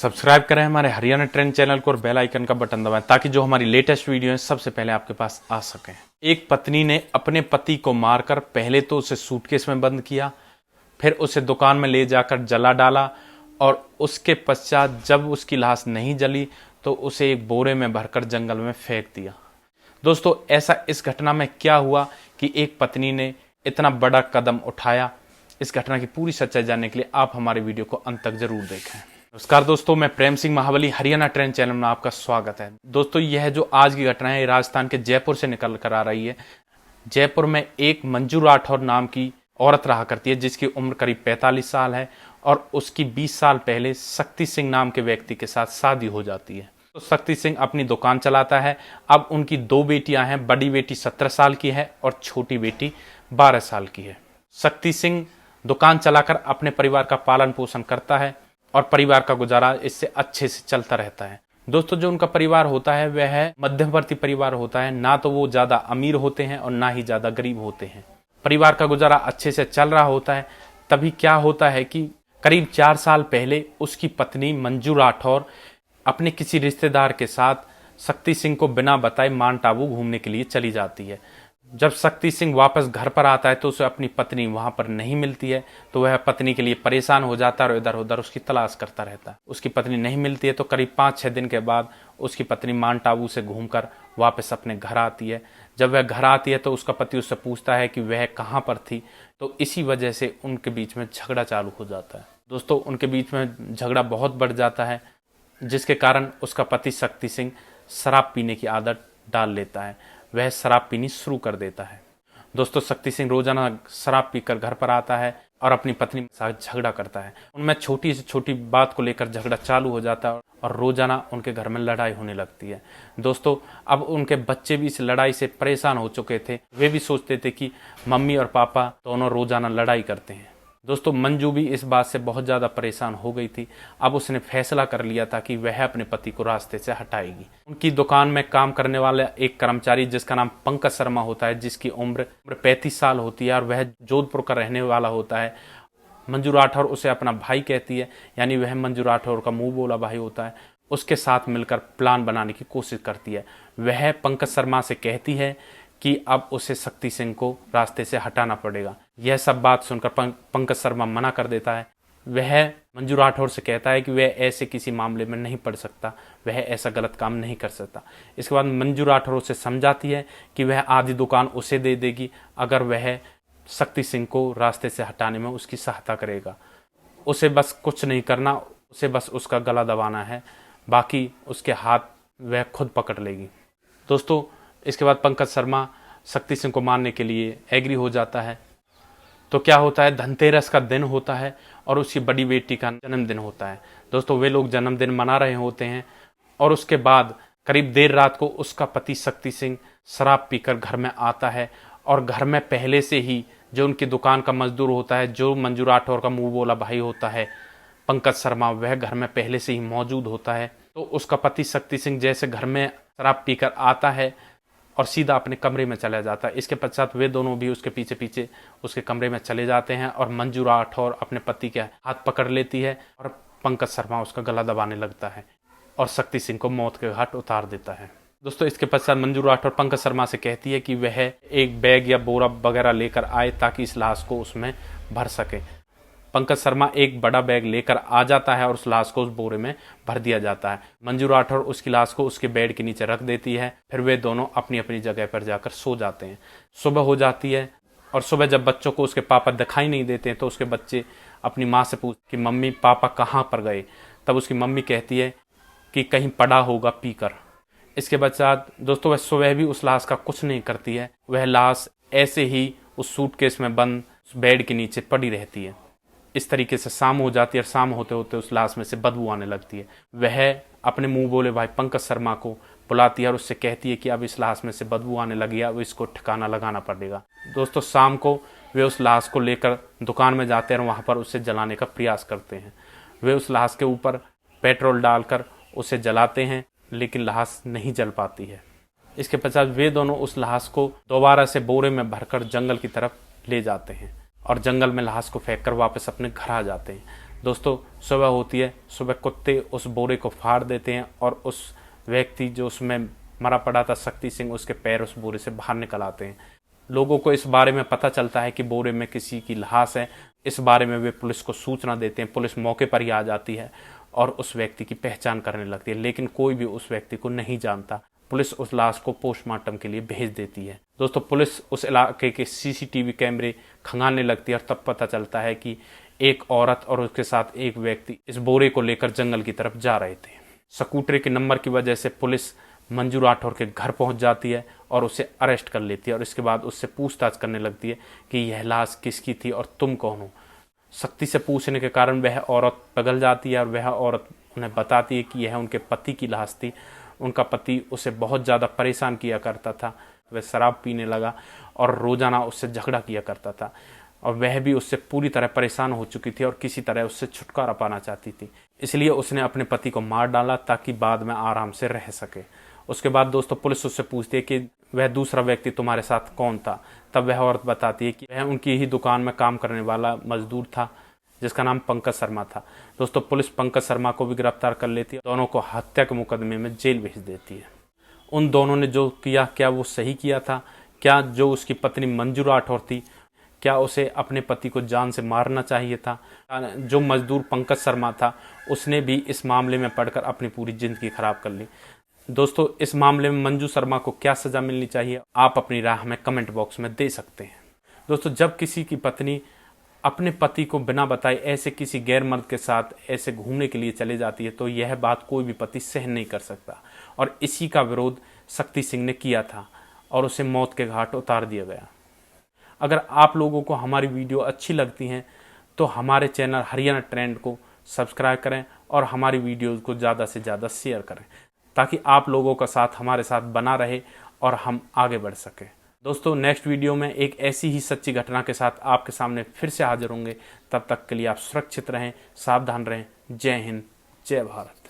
Subscribe करें हमारे Haryana trend channel को और बेल आइकन का बटन दबाएं ताकि जो हमारी लेटेस्ट वीडियो है सबसे पहले आपके पास आ सकें। एक पत्नी ने अपने पति को मारकर पहले तो उसे सूटकेस में बंद किया, फिर उसे दुकान में ले जाकर जला डाला और उसके पश्चात जब उसकी लाश नहीं जली तो उसे एक बोरे में भरकर जंगल में फेंक दिया। दोस्तों, ऐसा इस घटना में क्या हुआ कि एक पत्नी ने इतना बड़ा कदम उठाया? इस घटना की पूरी सच्चाई जानने के लिए आप हमारे वीडियो को अंत तक जरूर देखें। नमस्कार दोस्तों, मैं प्रेम सिंह महाबली, हरियाणा ट्रेंड चैनल में आपका स्वागत है। दोस्तों, यह जो आज की घटना है राजस्थान के जयपुर से निकल कर आ रही है। जयपुर में एक मंजू राठौर नाम की औरत रहा करती है जिसकी उम्र करीब 45 साल है और उसकी 20 साल पहले शक्ति सिंह नाम के व्यक्ति के साथ शादी हो जाती है। तो शक्ति सिंह अपनी दुकान चलाता है। अब उनकी दो बेटियां हैं, बड़ी बेटी 17 साल की है और छोटी बेटी 12 साल की है। शक्ति सिंह दुकान चलाकर अपने परिवार का पालन पोषण करता है और परिवार का गुजारा इससे अच्छे से चलता रहता है। दोस्तों, जो उनका परिवार होता है वह मध्यवर्ती परिवार होता है, ना तो वो ज्यादा अमीर होते हैं और ना ही ज्यादा गरीब होते हैं। परिवार का गुजारा अच्छे से चल रहा होता है। तभी क्या होता है कि करीब 4 साल पहले उसकी पत्नी मंजू राठौर अपने किसी रिश्तेदार के साथ शक्ति सिंह को बिना बताए माउंट आबू घूमने के लिए चली जाती है। जब शक्ति सिंह वापस घर पर आता है तो उसे अपनी पत्नी वहां पर नहीं मिलती है, तो वह पत्नी के लिए परेशान हो जाता है और इधर उधर उसकी तलाश करता रहता है। उसकी पत्नी नहीं मिलती है तो करीब 5-6 दिन के बाद उसकी पत्नी माउंट आबू से घूमकर वापस अपने घर आती है। जब वह घर आती है तो उसका पति उससे पूछता है कि वह कहाँ पर थी, तो इसी वजह से उनके बीच में झगड़ा चालू हो जाता है। दोस्तों, उनके बीच में झगड़ा बहुत बढ़ जाता है जिसके कारण उसका पति शक्ति सिंह शराब पीने की आदत डाल लेता है। वह शराब पीनी शुरू कर देता है। दोस्तों, शक्ति सिंह रोजाना शराब पीकर घर पर आता है और अपनी पत्नी के साथ झगड़ा करता है। उनमें छोटी से छोटी बात को लेकर झगड़ा चालू हो जाता है और रोजाना उनके घर में लड़ाई होने लगती है। दोस्तों, अब उनके बच्चे भी इस लड़ाई से परेशान हो चुके थे। वे भी सोचते थे कि मम्मी और पापा दोनों रोजाना लड़ाई करते हैं। दोस्तों, मंजू भी इस बात से बहुत ज़्यादा परेशान हो गई थी। अब उसने फैसला कर लिया था कि वह अपने पति को रास्ते से हटाएगी। उनकी दुकान में काम करने वाला एक कर्मचारी जिसका नाम पंकज शर्मा होता है, जिसकी उम्र 35 साल होती है और वह जोधपुर का रहने वाला होता है। मंजू राठौर उसे अपना भाई कहती है, यानी वह मंजू राठौर का मुंह बोला भाई होता है। उसके साथ मिलकर प्लान बनाने की कोशिश करती है। वह पंकज शर्मा से कहती है कि अब उसे शक्ति सिंह को रास्ते से हटाना पड़ेगा। यह सब बात सुनकर पंकज शर्मा मना कर देता है। वह मंजू राठौर से कहता है कि वह ऐसे किसी मामले में नहीं पड़ सकता, वह ऐसा गलत काम नहीं कर सकता। इसके बाद मंजू राठौर उसे समझाती है कि वह आधी दुकान उसे दे देगी अगर वह शक्ति सिंह को रास्ते से हटाने में उसकी सहायता करेगा। उसे बस कुछ नहीं करना, उसे बस उसका गला दबाना है, बाकी उसके हाथ वह खुद पकड़ लेगी। दोस्तों, इसके बाद पंकज शर्मा शक्ति सिंह को मारने के लिए एग्री हो जाता है। तो क्या होता है, धनतेरस का दिन होता है और उसकी बड़ी बेटी का जन्मदिन होता है। दोस्तों, वे लोग जन्मदिन मना रहे होते हैं और उसके बाद करीब देर रात को उसका पति शक्ति सिंह शराब पीकर घर में आता है और घर में पहले से ही जो उनकी दुकान का मजदूर होता है, जो मंजू राठौर का मुंह बोला भाई होता है पंकज शर्मा, वह घर में पहले से ही मौजूद होता है। तो उसका पति शक्ति सिंह जैसे घर में शराब पीकर आता है और सीधा अपने कमरे में चला जाता है। इसके पश्चात वे दोनों भी उसके पीछे पीछे उसके कमरे में चले जाते हैं और मंजू राठौर अपने पति के हाथ पकड़ लेती है और पंकज शर्मा उसका गला दबाने लगता है और शक्ति सिंह को मौत के घाट उतार देता है। दोस्तों, इसके पश्चात मंजू राठौर पंकज शर्मा से कहती है कि वह एक बैग या बोरा वगैरह लेकर आए ताकि इस लाश को उसमें भर सके। पंकज शर्मा एक बड़ा बैग लेकर आ जाता है और उस लाश को उस बोरे में भर दिया जाता है। मंजू राठौर उसकी लाश को उसके बेड के नीचे रख देती है। फिर वे दोनों अपनी अपनी जगह पर जाकर सो जाते हैं। सुबह हो जाती है और सुबह जब बच्चों को उसके पापा दिखाई नहीं देते हैं तो उसके बच्चे अपनी माँ से पूछते कि मम्मी पापा कहाँ पर गए। तब उसकी मम्मी कहती है कि कहीं पड़ा होगा पीकर। इसके पश्चात दोस्तों, वह सुबह भी उस लाश का कुछ नहीं करती है। वह लाश ऐसे ही उस सूटकेस में बंद बेड के नीचे पड़ी रहती है। इस तरीके से शाम हो जाती है और शाम होते होते उस लाश में से बदबू आने लगती है। वह अपने मुंह बोले भाई पंकज शर्मा को बुलाती है और उससे कहती है कि अब इस लाश में से बदबू आने लगी है, अब इसको ठिकाना लगाना पड़ेगा। दोस्तों, शाम को वे उस लाश को लेकर दुकान में जाते हैं और वहां पर उसे जलाने का प्रयास करते हैं। वे उस लाश के ऊपर पेट्रोल डालकर उसे जलाते हैं लेकिन लाश नहीं जल पाती है। इसके पश्चात वे दोनों उस लाश को दोबारा से बोरे में भरकर जंगल की तरफ ले जाते हैं और जंगल में लाश को फेंककर वापस अपने घर आ जाते हैं। दोस्तों सुबह होती है, सुबह कुत्ते उस बोरे को फाड़ देते हैं और उस व्यक्ति जो उसमें मरा पड़ा था शक्ति सिंह, उसके पैर उस बोरे से बाहर निकल आते हैं। लोगों को इस बारे में पता चलता है कि बोरे में किसी की लाश है। इस बारे में वे पुलिस को सूचना देते हैं। पुलिस मौके पर ही आ जाती है और उस व्यक्ति की पहचान करने लगती है, लेकिन कोई भी उस व्यक्ति को नहीं जानता। पुलिस उस लाश को पोस्टमार्टम के लिए भेज देती है। दोस्तों पुलिस उस इलाके के सीसीटीवी कैमरे खंगालने लगती है और तब पता चलता है कि एक औरत और उसके साथ एक व्यक्ति इस बोरे को लेकर जंगल की तरफ जा रहे थे। स्कूटर के नंबर की वजह से पुलिस मंजू राठौर के घर पहुंच जाती है और उसे अरेस्ट कर लेती है और इसके बाद उससे पूछताछ करने लगती है कि यह लाश किसकी थी और तुम कौन हो। सख्ती से पूछने के कारण वह औरत पिघल जाती है और वह औरत उन्हें बताती है कि यह उनके पति की लाश थी। उनका पति उसे बहुत ज़्यादा परेशान किया करता था। वह शराब पीने लगा और रोज़ाना उससे झगड़ा किया करता था और वह भी उससे पूरी तरह परेशान हो चुकी थी और किसी तरह उससे छुटकारा पाना चाहती थी। इसलिए उसने अपने पति को मार डाला ताकि बाद में आराम से रह सके। उसके बाद दोस्तों पुलिस उससे पूछती है कि वह दूसरा व्यक्ति तुम्हारे साथ कौन था। तब वह औरत बताती है कि वह उनकी ही दुकान में काम करने वाला मजदूर था जिसका नाम पंकज शर्मा था। दोस्तों पुलिस पंकज शर्मा को भी गिरफ्तार कर लेती है। दोनों को हत्या के मुकदमे में जेल भेज देती है। उन दोनों ने जो किया क्या वो सही किया था? क्या जो उसकी पत्नी मंजू राठौर थी, क्या उसे अपने पति को जान से मारना चाहिए था? जो मजदूर पंकज शर्मा था उसने भी इस मामले में पढ़कर अपनी पूरी जिंदगी खराब कर ली। दोस्तों इस मामले में मंजू शर्मा को क्या सजा मिलनी चाहिए, आप अपनी राय हमें कमेंट बॉक्स में दे सकते हैं। दोस्तों जब किसी की पत्नी अपने पति को बिना बताए ऐसे किसी गैर मर्द के साथ ऐसे घूमने के लिए चले जाती है तो यह बात कोई भी पति सहन नहीं कर सकता और इसी का विरोध शक्ति सिंह ने किया था और उसे मौत के घाट उतार दिया गया। अगर आप लोगों को हमारी वीडियो अच्छी लगती हैं तो हमारे चैनल हरियाणा ट्रेंड को सब्सक्राइब करें और हमारी वीडियोज़ को ज़्यादा से ज़्यादा शेयर करें ताकि आप लोगों का साथ हमारे साथ बना रहे और हम आगे बढ़ सकें। दोस्तों नेक्स्ट वीडियो में एक ऐसी ही सच्ची घटना के साथ आपके सामने फिर से हाजिर होंगे। तब तक के लिए आप सुरक्षित रहें, सावधान रहें। जय हिंद, जय भारत।